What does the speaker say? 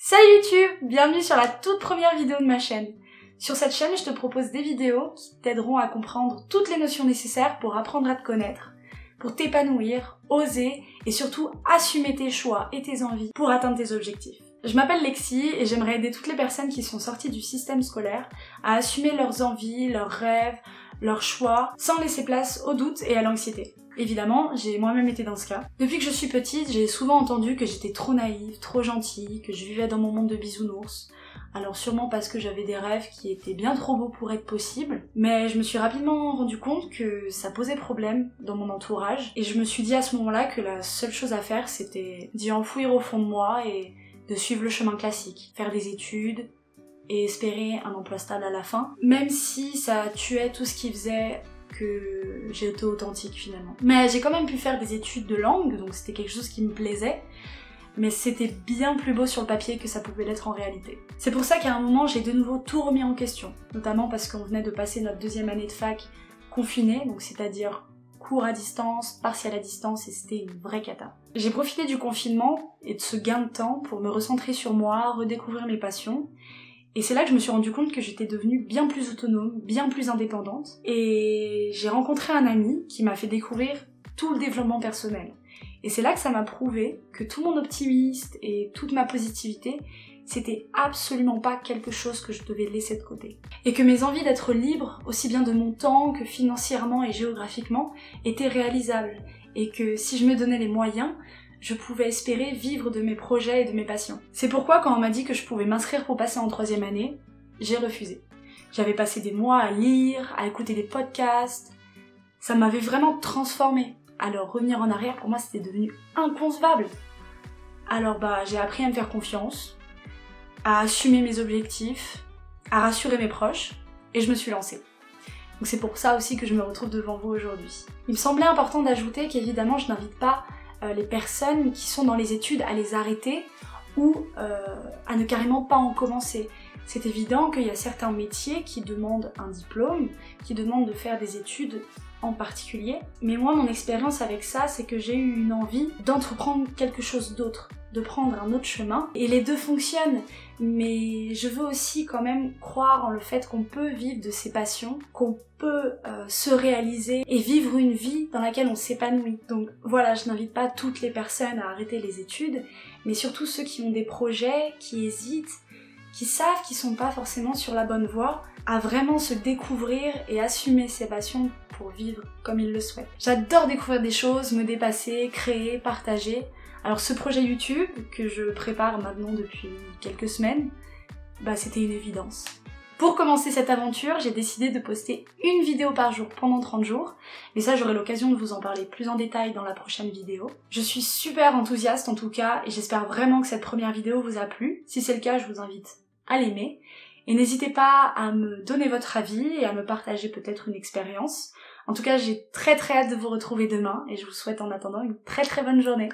Salut YouTube! Bienvenue sur la toute première vidéo de ma chaîne. Sur cette chaîne, je te propose des vidéos qui t'aideront à comprendre toutes les notions nécessaires pour apprendre à te connaître, pour t'épanouir, oser et surtout assumer tes choix et tes envies pour atteindre tes objectifs. Je m'appelle Lexi et j'aimerais aider toutes les personnes qui sont sorties du système scolaire à assumer leurs envies, leurs rêves, leurs choix, sans laisser place au doute et à l'anxiété. Évidemment, j'ai moi-même été dans ce cas. Depuis que je suis petite, j'ai souvent entendu que j'étais trop naïve, trop gentille, que je vivais dans mon monde de bisounours. Alors sûrement parce que j'avais des rêves qui étaient bien trop beaux pour être possibles, mais je me suis rapidement rendu compte que ça posait problème dans mon entourage, et je me suis dit à ce moment-là que la seule chose à faire c'était d'y enfouir au fond de moi et de suivre le chemin classique, faire des études et espérer un emploi stable à la fin, même si ça tuait tout ce qui faisait que j'étais authentique finalement. Mais j'ai quand même pu faire des études de langue, donc c'était quelque chose qui me plaisait, mais c'était bien plus beau sur le papier que ça pouvait l'être en réalité. C'est pour ça qu'à un moment j'ai de nouveau tout remis en question, notamment parce qu'on venait de passer notre deuxième année de fac confinée, donc c'est-à-dire cours à distance, partiel à distance, et c'était une vraie cata. J'ai profité du confinement et de ce gain de temps pour me recentrer sur moi, redécouvrir mes passions, et c'est là que je me suis rendu compte que j'étais devenue bien plus autonome, bien plus indépendante, et j'ai rencontré un ami qui m'a fait découvrir tout le développement personnel. Et c'est là que ça m'a prouvé que tout mon optimisme et toute ma positivité, c'était absolument pas quelque chose que je devais laisser de côté. Et que mes envies d'être libre, aussi bien de mon temps que financièrement et géographiquement, étaient réalisables. Et que si je me donnais les moyens, je pouvais espérer vivre de mes projets et de mes passions. C'est pourquoi quand on m'a dit que je pouvais m'inscrire pour passer en troisième année, j'ai refusé. J'avais passé des mois à lire, à écouter des podcasts, ça m'avait vraiment transformée. Alors revenir en arrière, pour moi, c'était devenu inconcevable. Alors j'ai appris à me faire confiance, à assumer mes objectifs, à rassurer mes proches, et je me suis lancée. Donc c'est pour ça aussi que je me retrouve devant vous aujourd'hui. Il me semblait important d'ajouter qu'évidemment, je n'invite pas les personnes qui sont dans les études à les arrêter ou à ne carrément pas en commencer. C'est évident qu'il y a certains métiers qui demandent un diplôme, qui demandent de faire des études en particulier. Mais moi, mon expérience avec ça, c'est que j'ai eu une envie d'entreprendre quelque chose d'autre, de prendre un autre chemin. Et les deux fonctionnent, mais je veux aussi quand même croire en le fait qu'on peut vivre de ses passions, qu'on peut se réaliser et vivre une vie dans laquelle on s'épanouit. Donc voilà, je n'invite pas toutes les personnes à arrêter les études, mais surtout ceux qui ont des projets, qui hésitent, qui savent qu'ils sont pas forcément sur la bonne voie, à vraiment se découvrir et assumer ses passions pour vivre comme ils le souhaitent. J'adore découvrir des choses, me dépasser, créer, partager. Alors ce projet YouTube, que je prépare maintenant depuis quelques semaines, c'était une évidence. Pour commencer cette aventure, j'ai décidé de poster une vidéo par jour pendant 30 jours, mais ça j'aurai l'occasion de vous en parler plus en détail dans la prochaine vidéo. Je suis super enthousiaste en tout cas, et j'espère vraiment que cette première vidéo vous a plu. Si c'est le cas, je vous invite à l'aimer, et n'hésitez pas à me donner votre avis et à me partager peut-être une expérience. En tout cas, j'ai très hâte de vous retrouver demain, et je vous souhaite en attendant une très bonne journée.